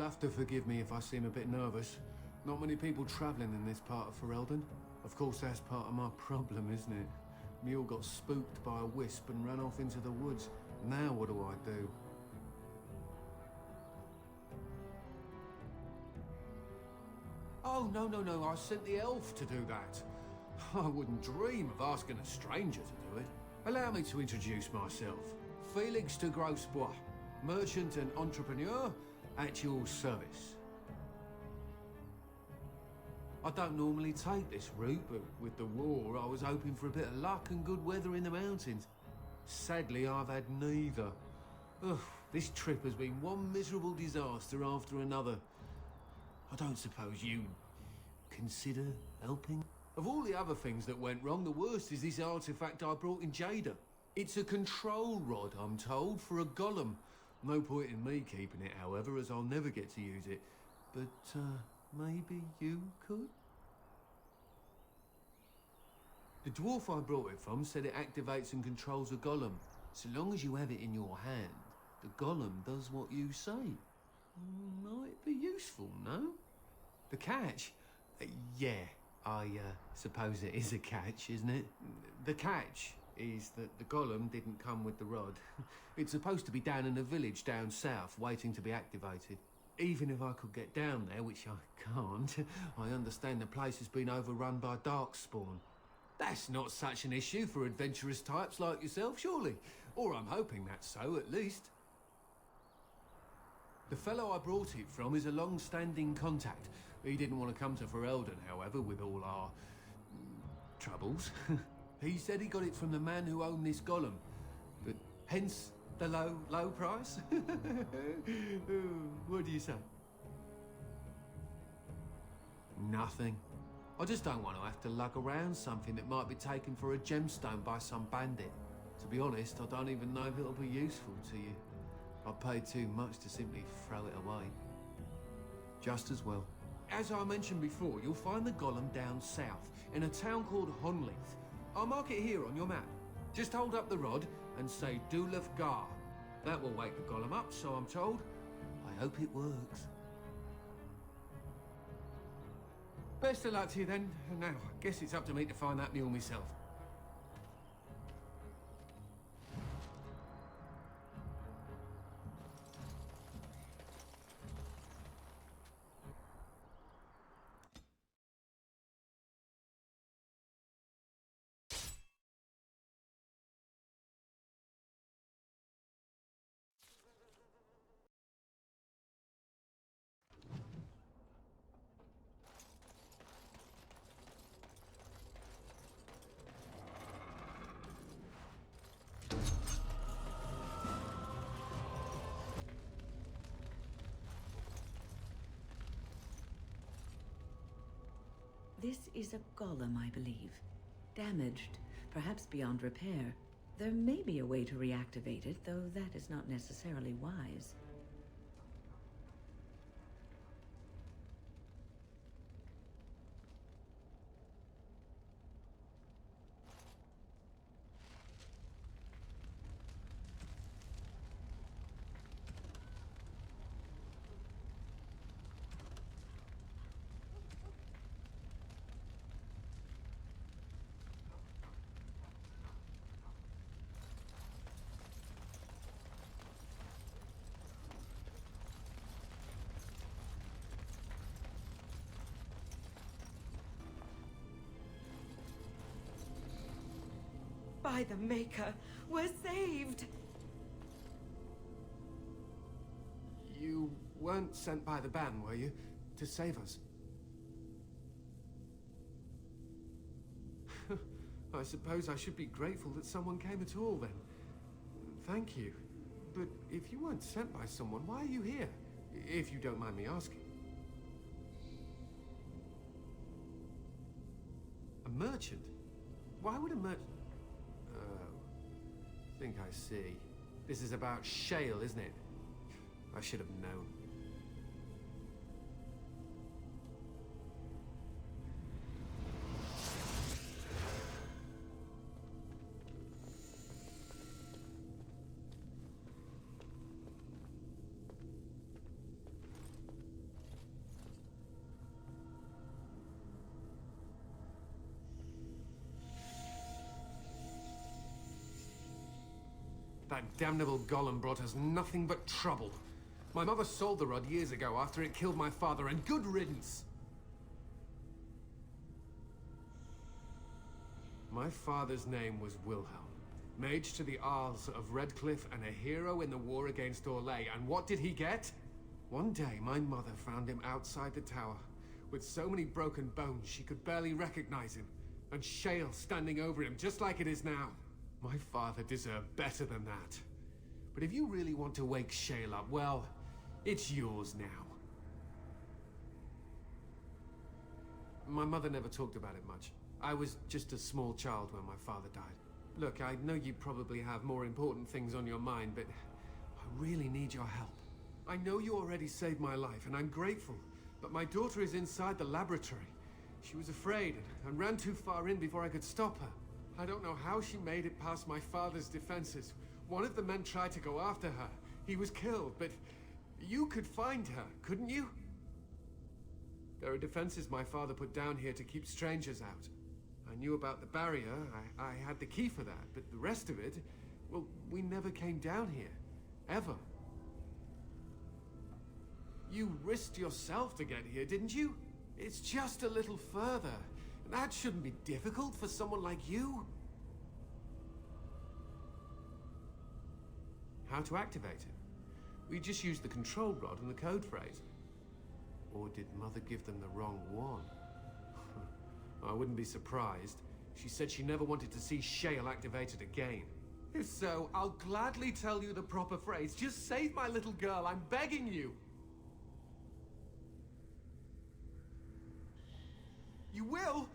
You'll have to forgive me if I seem a bit nervous. Not many people travelling in this part of Ferelden. Of course, that's part of my problem, isn't it? Mule got spooked by a wisp and ran off into the woods. Now what do I do? Oh, no, I sent the elf to do that. I wouldn't dream of asking a stranger to do it. Allow me to introduce myself. Felix de Grosbois, merchant and entrepreneur at your service. I don't normally take this route, but with the war, I was hoping for a bit of luck and good weather in the mountains. Sadly, I've had neither. Ugh, this trip has been one miserable disaster after another. I don't suppose you consider helping? Of all the other things that went wrong, the worst is this artifact I brought in Jada. It's a control rod, I'm told, for a golem. No point in me keeping it, however, as I'll never get to use it. But, maybe you could? The dwarf I brought it from said it activates and controls a golem. So long as you have it in your hand, the golem does what you say. Might be useful, no? The catch? Yeah, I suppose it is a catch, isn't it? The catch is that the golem didn't come with the rod. It's supposed to be down in a village down south, waiting to be activated. Even if I could get down there, which I can't, I understand the place has been overrun by darkspawn. That's not such an issue for adventurous types like yourself, surely? Or I'm hoping that's so, at least. The fellow I brought it from is a long-standing contact. He didn't want to come to Ferelden, however, with all our troubles. He said he got it from the man who owned this golem, but hence the low price. What do you say? Nothing. I just don't want to have to lug around something that might be taken for a gemstone by some bandit. To be honest, I don't even know if it'll be useful to you. I paid too much to simply throw it away. Just as well. As I mentioned before, you'll find the golem down south, in a town called Honleith. I'll mark it here on your map. Just hold up the rod and say Dulaf Gar. That will wake the golem up, so I'm told. I hope it works. Best of luck to you then. Now, I guess it's up to me to find that mule myself. This is a golem, I believe. Damaged, perhaps beyond repair. There may be a way to reactivate it, though that is not necessarily wise. By the Maker, we're saved! You weren't sent by the ban, were you? To save us? I suppose I should be grateful that someone came at all, then. Thank you. But if you weren't sent by someone, why are you here? If you don't mind me asking. A merchant? Why would a merchant... I think I see. This is about Shale, isn't it? I should have known. That damnable golem brought us nothing but trouble. My mother sold the rod years ago after it killed my father, and good riddance. My father's name was Wilhelm, mage to the Isles of Redcliffe and a hero in the war against Orlais. And what did he get? One day, my mother found him outside the tower, with so many broken bones she could barely recognize him, and Shale standing over him just like it is now. My father deserved better than that. But if you really want to wake Shale up, well, it's yours now. My mother never talked about it much. I was just a small child when my father died. Look, I know you probably have more important things on your mind, but I really need your help. I know you already saved my life, and I'm grateful, but my daughter is inside the laboratory. She was afraid and ran too far in before I could stop her. I don't know how she made it past my father's defenses. One of the men tried to go after her. He was killed, but you could find her, couldn't you? There are defenses my father put down here to keep strangers out. I knew about the barrier, I had the key for that, but the rest of it, well, we never came down here. Ever. You risked yourself to get here, didn't you? It's just a little further. That shouldn't be difficult for someone like you. How to activate it? We just used the control rod and the code phrase. Or did Mother give them the wrong one? I wouldn't be surprised. She said she never wanted to see Shale activated again. If so, I'll gladly tell you the proper phrase. Just save my little girl, I'm begging you. You will?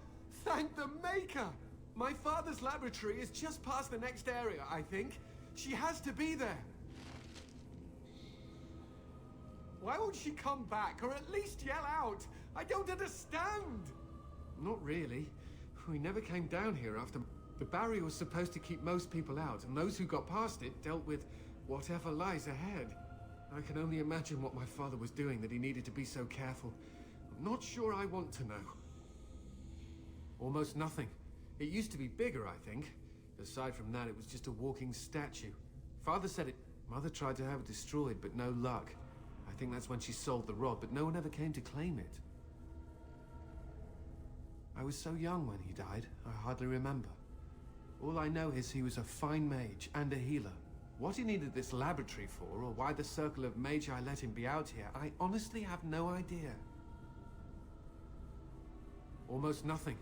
Thank the Maker! My father's laboratory is just past the next area, I think. She has to be there. Why won't she come back, or at least yell out? I don't understand! Not really. We never came down here after... The barrier was supposed to keep most people out, and those who got past it dealt with whatever lies ahead. I can only imagine what my father was doing that he needed to be so careful. I'm not sure I want to know. Almost nothing. It used to be bigger, I think. Aside from that, it was just a walking statue. Father said it... Mother tried to have it destroyed, but no luck. I think that's when she sold the rod, but no one ever came to claim it. I was so young when he died, I hardly remember. All I know is he was a fine mage and a healer. What he needed this laboratory for, or why the circle of magi let him be out here, I honestly have no idea. Almost nothing.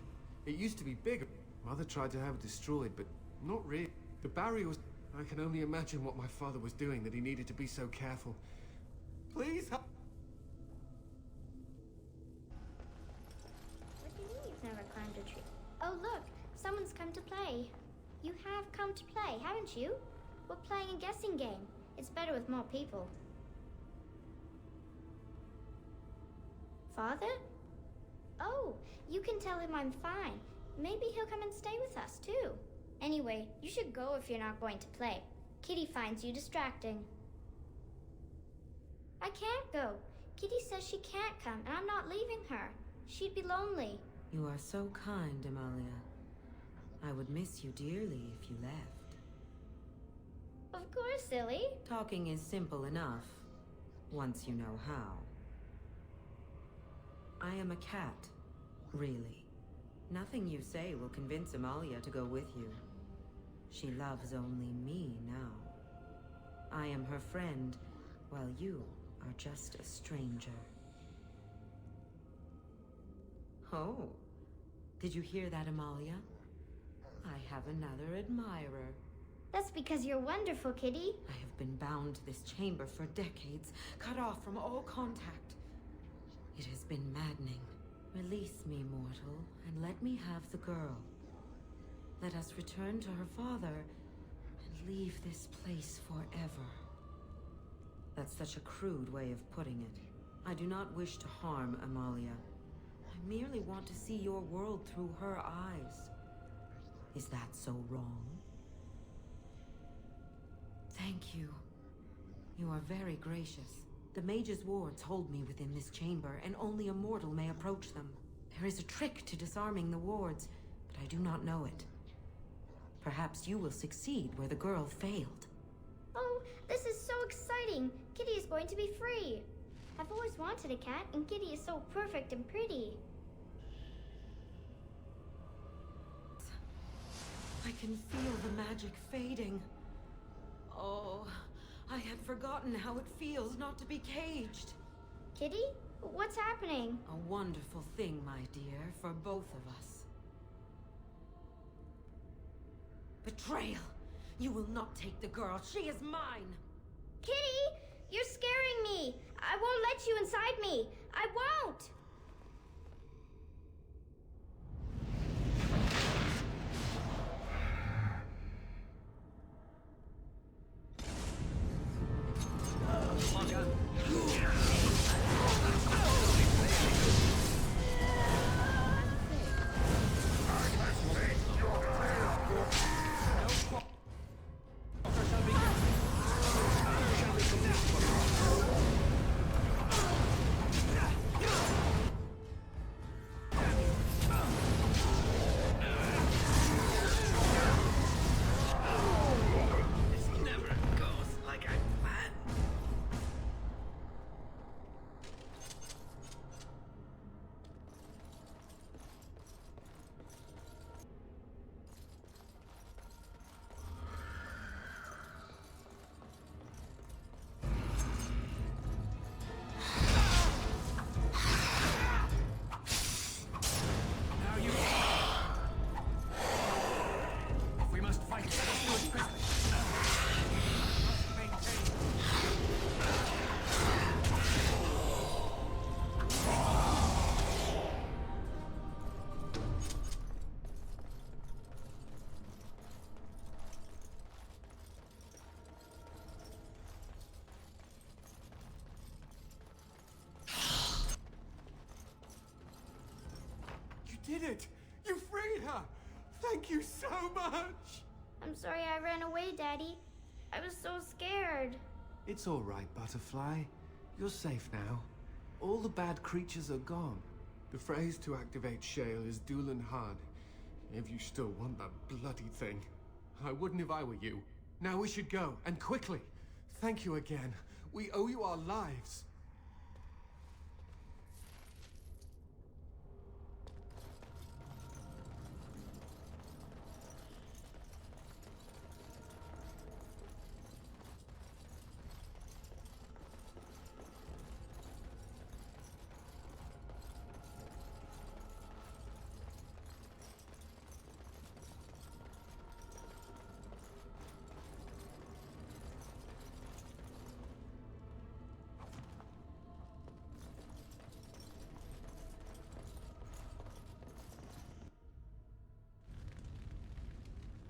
It used to be bigger. Mother tried to have it destroyed, but not really. The barrier was... I can only imagine what my father was doing that he needed to be so careful. Please help... What do you mean you've never climbed a tree? Oh look, someone's come to play. You have come to play, haven't you? We're playing a guessing game. It's better with more people. Father? Oh, you can tell him I'm fine. Maybe he'll come and stay with us, too. Anyway, you should go if you're not going to play. Kitty finds you distracting. I can't go. Kitty says she can't come, and I'm not leaving her. She'd be lonely. You are so kind, Amalia. I would miss you dearly if you left. Of course, silly. Talking is simple enough, once you know how. I am a cat, really. Nothing you say will convince Amalia to go with you. She loves only me now. I am her friend, while you are just a stranger. Oh, did you hear that, Amalia? I have another admirer. That's because you're wonderful, Kitty. I have been bound to this chamber for decades, cut off from all contact. It has been maddening. Release me, mortal, and let me have the girl. Let us return to her father and leave this place forever. That's such a crude way of putting it. I do not wish to harm Amalia. I merely want to see your world through her eyes. Is that so wrong? Thank you. You are very gracious. The mage's wards hold me within this chamber, and only a mortal may approach them. There is a trick to disarming the wards, but I do not know it. Perhaps you will succeed where the girl failed. exciting! Kitty is going to be free! I've always wanted a cat, and Kitty is so perfect and pretty. I can feel the magic fading. Oh, I had forgotten how it feels not to be caged. Kitty? What's happening? A wonderful thing, my dear, for both of us. Betrayal! You will not take the girl. She is mine! Kitty! You're scaring me! I won't let you inside me! I won't! You did it! You freed her! Thank you so much! I'm sorry I ran away, Daddy. I was so scared. It's all right, Butterfly. You're safe now. All the bad creatures are gone. The phrase to activate Shale is Dulan Hard. If you still want that bloody thing. I wouldn't if I were you. Now we should go, and quickly. Thank you again. We owe you our lives.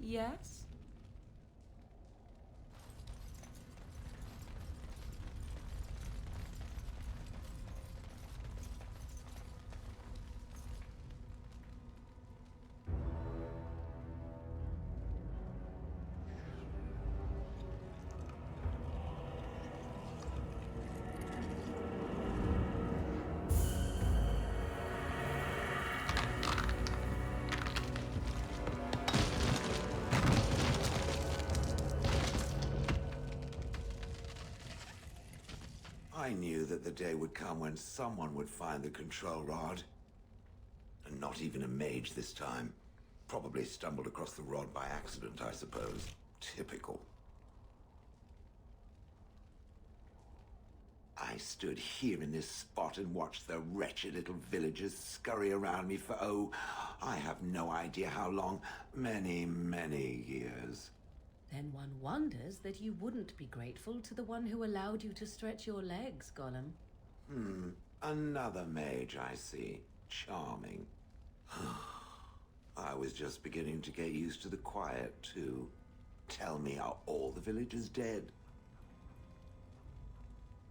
Yes? I knew that the day would come when someone would find the control rod. And not even a mage this time. Probably stumbled across the rod by accident, I suppose. Typical. I stood here in this spot and watched the wretched little villagers scurry around me for, oh, I have no idea how long. Many, many years. Then one wonders that you wouldn't be grateful to the one who allowed you to stretch your legs, Gollum. Another mage, I see. Charming. I was just beginning to get used to the quiet, too. Tell me, are all the villagers dead?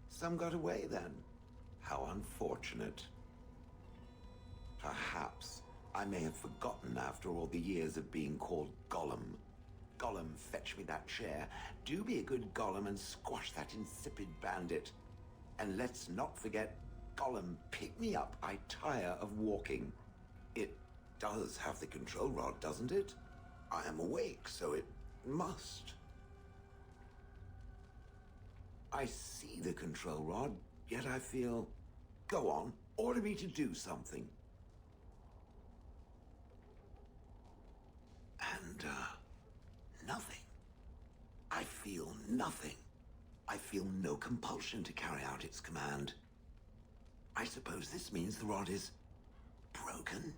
Some got away, then. How unfortunate. Perhaps I may have forgotten after all the years of being called Gollum. Gollum, fetch me that chair. Do be a good Gollum and squash that insipid bandit. And let's not forget, Gollum, pick me up. I tire of walking. It does have the control rod, doesn't it? I am awake, so it must. I see the control rod, yet I feel... Go on, order me to do something. And, nothing. I feel nothing. I feel no compulsion to carry out its command. I suppose this means the rod is... broken?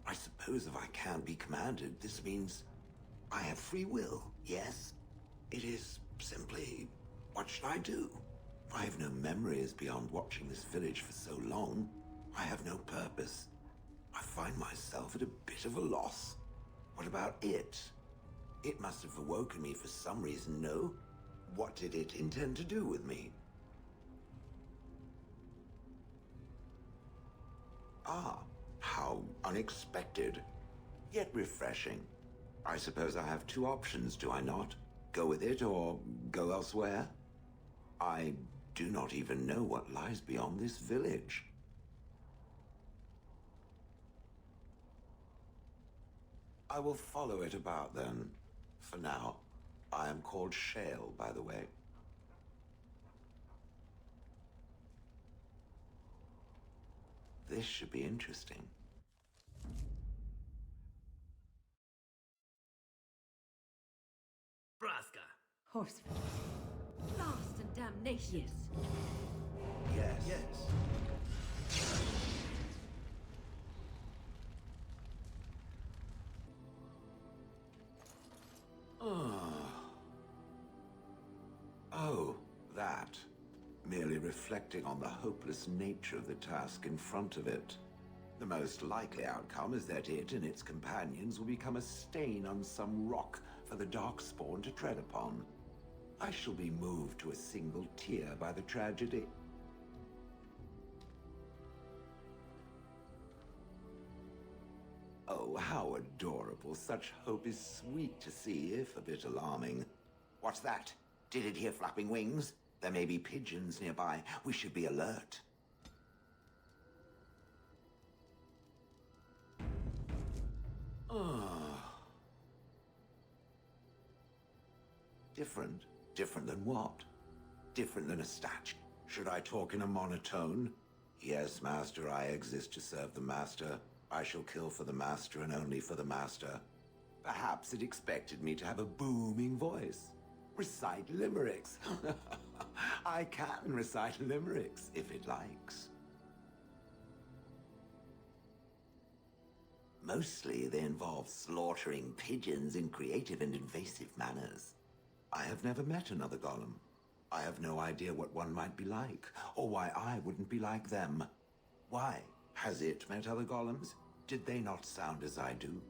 I suppose if I can't be commanded, this means I have free will, yes? It is simply, what should I do? I have no memories beyond watching this village for so long. I have no purpose. I find myself at a bit of a loss. What about it? It must have awoken me for some reason, no? What did it intend to do with me? Ah, how unexpected. Yet refreshing. I suppose I have two options, do I not? Go with it or go elsewhere? I do not even know what lies beyond this village. I will follow it about then. For now, I am called Shale, by the way. This should be interesting. Braska. Horseful. Blast and damnation. Yes. Yes. Oh, that. Merely reflecting on the hopeless nature of the task in front of it. The most likely outcome is that it and its companions will become a stain on some rock for the Darkspawn to tread upon. I shall be moved to a single tear by the tragedy. Oh, how adorable. Such hope is sweet to see, if a bit alarming. What's that? Did it hear flapping wings? There may be pigeons nearby. We should be alert. Different? Different than what? Different than a statue. Should I talk in a monotone? Yes, Master, I exist to serve the Master. I shall kill for the Master and only for the Master. Perhaps it expected me to have a booming voice. Recite limericks. I can recite limericks, if it likes. Mostly they involve slaughtering pigeons in creative and invasive manners. I have never met another golem. I have no idea what one might be like, or why I wouldn't be like them. Why? Has it met other golems? Did they not sound as I do?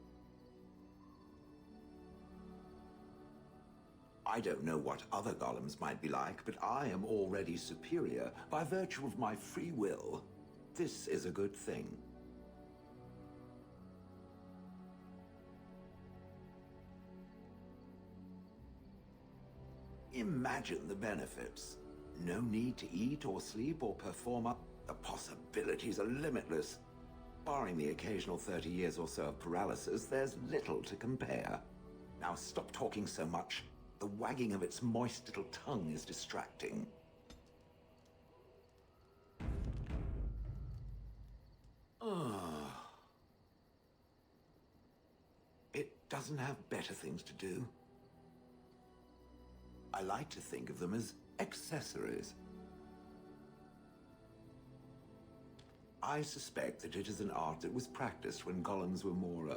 I don't know what other golems might be like, but I am already superior by virtue of my free will. This is a good thing. Imagine the benefits. No need to eat or sleep or perform up. The possibilities are limitless. Barring the occasional 30 years or so of paralysis, there's little to compare. Now stop talking so much. The wagging of its moist little tongue is distracting. It doesn't have better things to do. I like to think of them as accessories. I suspect that it is an art that was practiced when golems were more,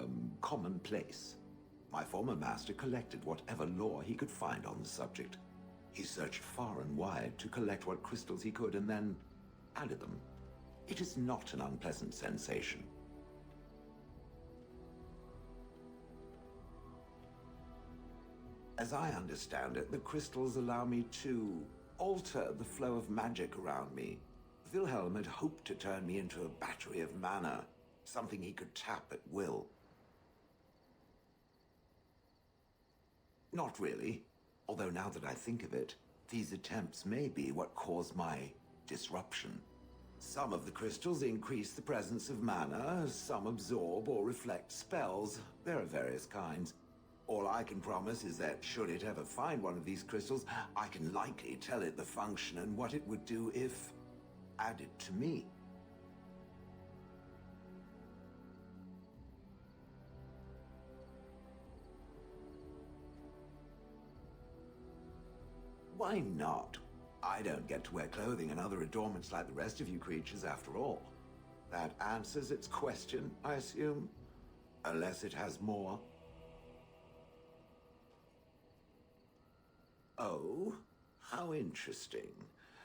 commonplace. My former master collected whatever lore he could find on the subject. He searched far and wide to collect what crystals he could and then added them. It is not an unpleasant sensation. As I understand it, the crystals allow me to alter the flow of magic around me. Wilhelm had hoped to turn me into a battery of mana, something he could tap at will. Not really, although now that I think of it, these attempts may be what caused my disruption. Some of the crystals increase the presence of mana, some absorb or reflect spells. There are various kinds. All I can promise is that should it ever find one of these crystals, I can likely tell it the function and what it would do if added to me. Why not? I don't get to wear clothing and other adornments like the rest of you creatures after all. That answers its question, I assume? Unless it has more. Oh, how interesting.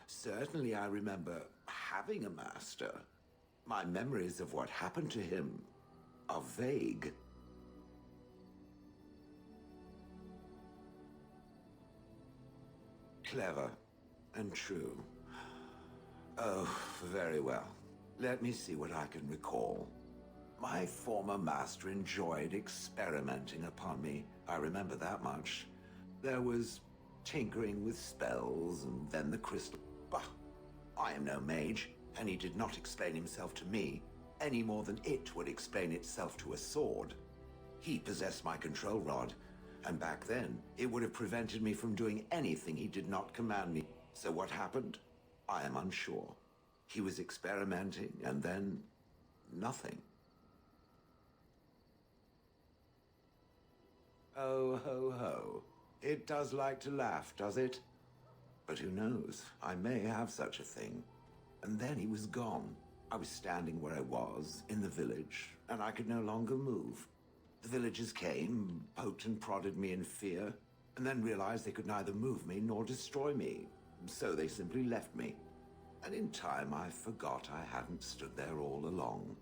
Certainly I remember having a master. My memories of what happened to him are vague. Clever and true. Oh, very well. Let me see what I can recall. My former master enjoyed experimenting upon me. I remember that much. There was tinkering with spells, and then the crystal. Bah! I am no mage, and he did not explain himself to me, any more than it would explain itself to a sword. He possessed my control rod, and back then, it would have prevented me from doing anything he did not command me. So what happened? I am unsure. He was experimenting, and then nothing. Oh, ho, ho. It does like to laugh, does it? But who knows? I may have such a thing. And then he was gone. I was standing where I was, in the village, and I could no longer move. The villagers came, poked and prodded me in fear, and then realized they could neither move me nor destroy me. So they simply left me. And in time, I forgot I hadn't stood there all along.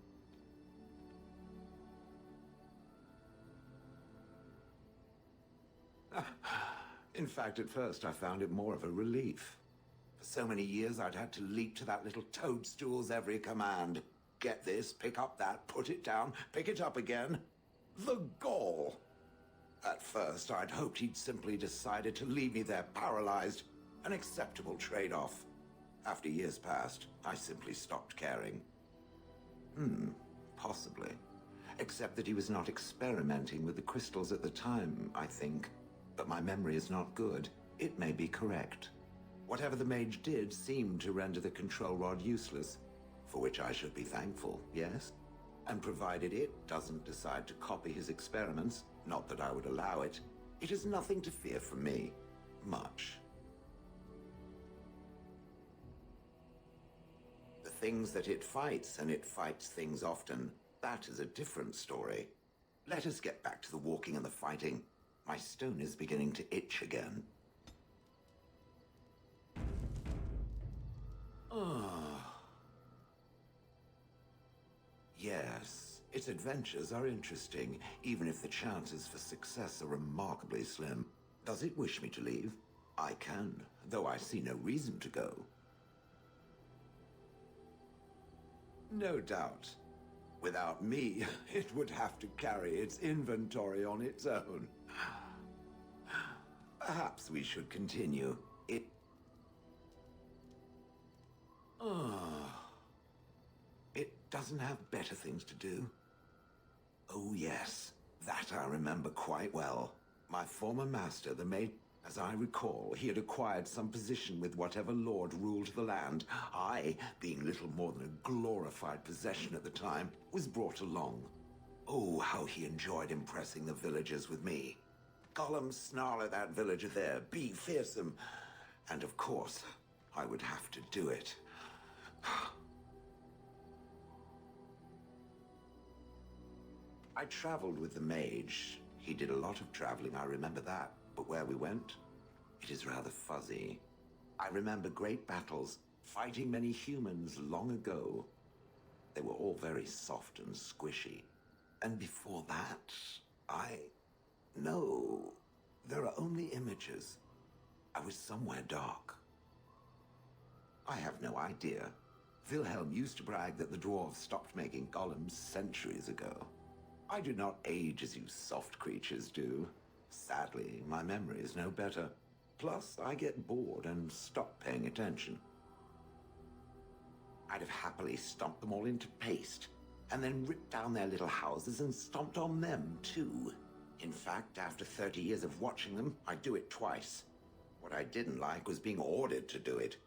In fact, at first I found it more of a relief. For so many years I'd had to leap to that little toadstool's every command. Get this, pick up that, put it down, pick it up again. The gall! At first I'd hoped he'd simply decided to leave me there paralyzed, an acceptable trade-off. After years passed, I simply stopped caring. Possibly. Except that he was not experimenting with the crystals at the time, I think. But my memory is not good. It may be correct. Whatever the mage did seemed to render the control rod useless, for which I should be thankful, yes? And provided it doesn't decide to copy his experiments, not that I would allow it, it is nothing to fear from me. Much. The things that it fights, and it fights things often, that is a different story. Let us get back to the walking and the fighting. My stone is beginning to itch again. Yes, its adventures are interesting, even if the chances for success are remarkably slim. Does it wish me to leave? I can, though I see no reason to go. No doubt. Without me, it would have to carry its inventory on its own. Perhaps we should continue. It doesn't have better things to do. Oh yes, that I remember quite well. My former master, the maid, as I recall, he had acquired some position with whatever lord ruled the land. I, being little more than a glorified possession at the time, was brought along. Oh, how he enjoyed impressing the villagers with me. Gollum snarl at that villager there, be fearsome. And of course, I would have to do it. I traveled with the mage. He did a lot of traveling, I remember that. But where we went, it is rather fuzzy. I remember great battles, fighting many humans long ago. They were all very soft and squishy. And before that, No, there are only images. I was somewhere dark. I have no idea. Wilhelm used to brag that the dwarves stopped making golems centuries ago. I do not age as you soft creatures do. Sadly, my memory is no better. Plus, I get bored and stop paying attention. I'd have happily stomped them all into paste, and then ripped down their little houses and stomped on them, too. In fact, after 30 years of watching them, I do it twice. What I didn't like was being ordered to do it.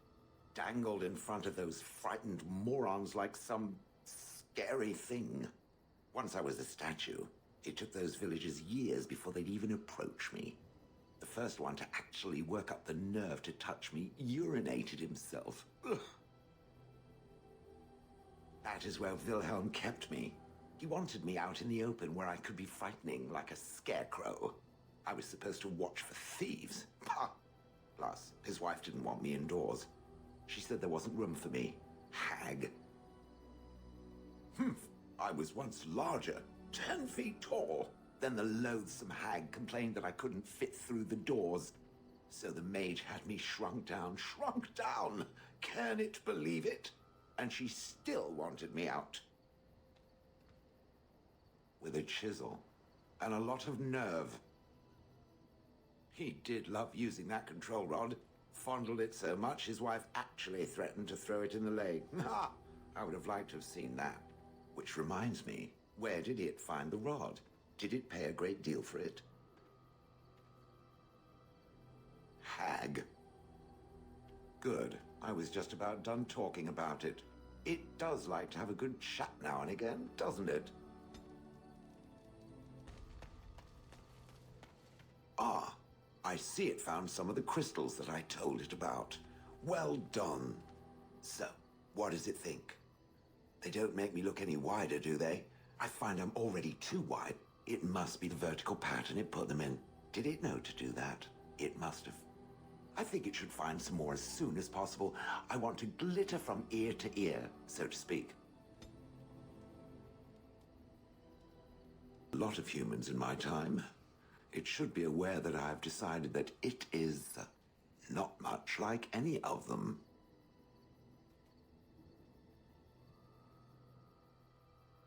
Dangled in front of those frightened morons like some scary thing. Once I was a statue, it took those villagers years before they'd even approach me. The first one to actually work up the nerve to touch me urinated himself. Ugh. That is where Wilhelm kept me. He wanted me out in the open where I could be frightening like a scarecrow. I was supposed to watch for thieves. Pah! Plus, his wife didn't want me indoors. She said there wasn't room for me. Hag. I was once larger, 10 feet tall. Then the loathsome hag complained that I couldn't fit through the doors. So the mage had me shrunk down. Can it believe it? And she still wanted me out. With a chisel and a lot of nerve. He did love using that control rod. Fondled it so much, his wife actually threatened to throw it in the lake. Ha! I would have liked to have seen that. Which reminds me, where did it find the rod? Did it pay a great deal for it? Hag. Good. I was just about done talking about it. It does like to have a good chat now and again, doesn't it? Ah, I see it found some of the crystals that I told it about. Well done. So, what does it think? They don't make me look any wider, do they? I find I'm already too wide. It must be the vertical pattern it put them in. Did it know to do that? It must have. I think it should find some more as soon as possible. I want to glitter from ear to ear, so to speak. A lot of humans in my time. It should be aware that I've decided that it is not much like any of them.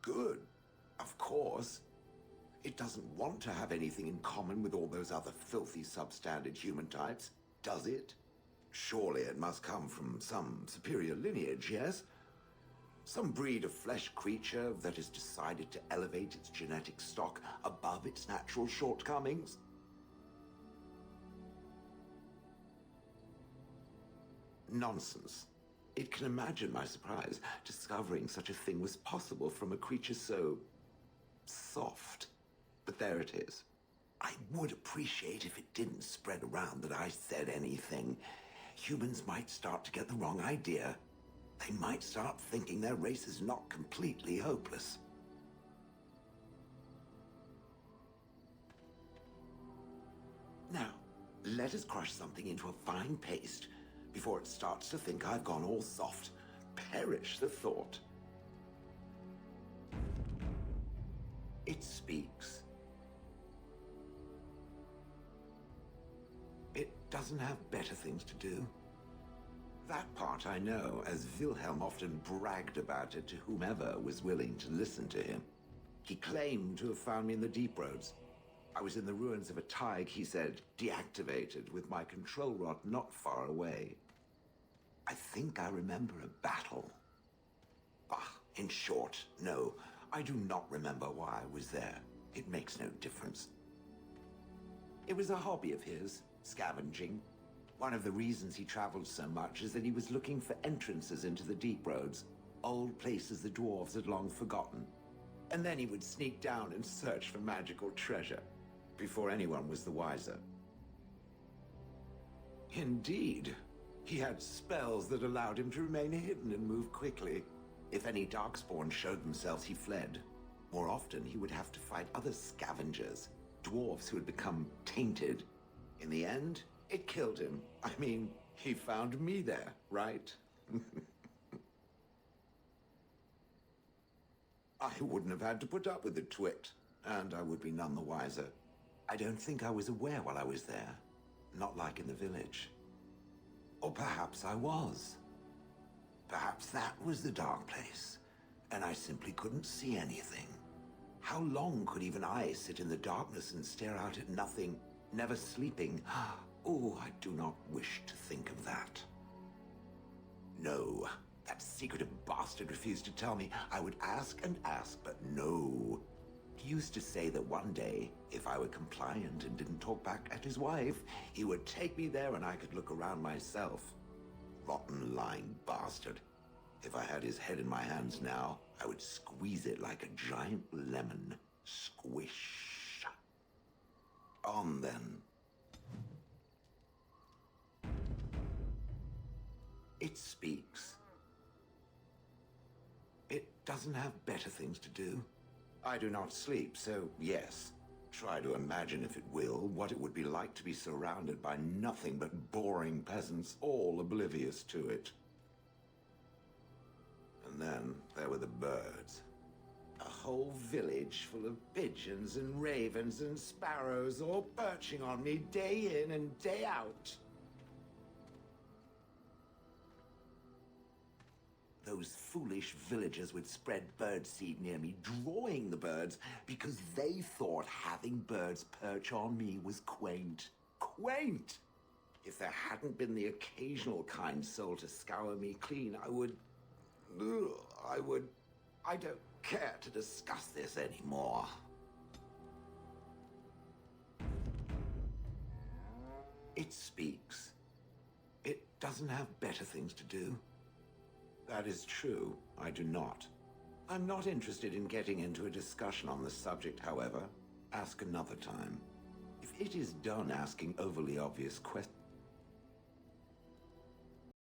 Good, of course. It doesn't want to have anything in common with all those other filthy substandard human types, does it? Surely it must come from some superior lineage, yes? Some breed of flesh creature that has decided to elevate its genetic stock above its natural shortcomings? Nonsense. It can imagine my surprise discovering such a thing was possible from a creature so soft. But there it is. I would appreciate if it didn't spread around that I said anything. Humans might start to get the wrong idea. They might start thinking their race is not completely hopeless. Now, let us crush something into a fine paste before it starts to think I've gone all soft. Perish the thought. It speaks. It doesn't have better things to do. That part I know, as Wilhelm often bragged about it to whomever was willing to listen to him. He claimed to have found me in the deep roads. I was in the ruins of a Tig, he said, deactivated, with my control rod not far away. I think I remember a battle. Bah, in short, no, I do not remember why I was there. It makes no difference. It was a hobby of his, scavenging. One of the reasons he traveled so much is that he was looking for entrances into the deep roads, old places the dwarves had long forgotten. And then he would sneak down and search for magical treasure, before anyone was the wiser. Indeed, he had spells that allowed him to remain hidden and move quickly. If any darkspawn showed themselves, he fled. More often, he would have to fight other scavengers, dwarves who had become tainted. In the end, it killed him. I mean, he found me there, right? I wouldn't have had to put up with the twit, and I would be none the wiser. I don't think I was aware while I was there. Not like in the village. Or perhaps I was. Perhaps that was the dark place, and I simply couldn't see anything. How long could even I sit in the darkness and stare out at nothing, never sleeping? Oh, I do not wish to think of that. No, that secretive bastard refused to tell me. I would ask and ask, but no. It used to say that one day, if I were compliant and didn't talk back at his wife, he would take me there and I could look around myself. Rotten, lying bastard. If I had his head in my hands now, I would squeeze it like a giant lemon. Squish. On then. It speaks. It doesn't have better things to do. I do not sleep, so yes. Try to imagine, if it will, what it would be like to be surrounded by nothing but boring peasants, all oblivious to it. And then there were the birds. A whole village full of pigeons and ravens and sparrows all perching on me day in and day out. Those foolish villagers would spread birdseed near me, drawing the birds, because they thought having birds perch on me was quaint. Quaint! If there hadn't been the occasional kind soul to scour me clean, I don't care to discuss this anymore. It speaks. It doesn't have better things to do. That is true. I do not. I'm not interested in getting into a discussion on the subject, however. Ask another time. If it is done asking overly obvious questions,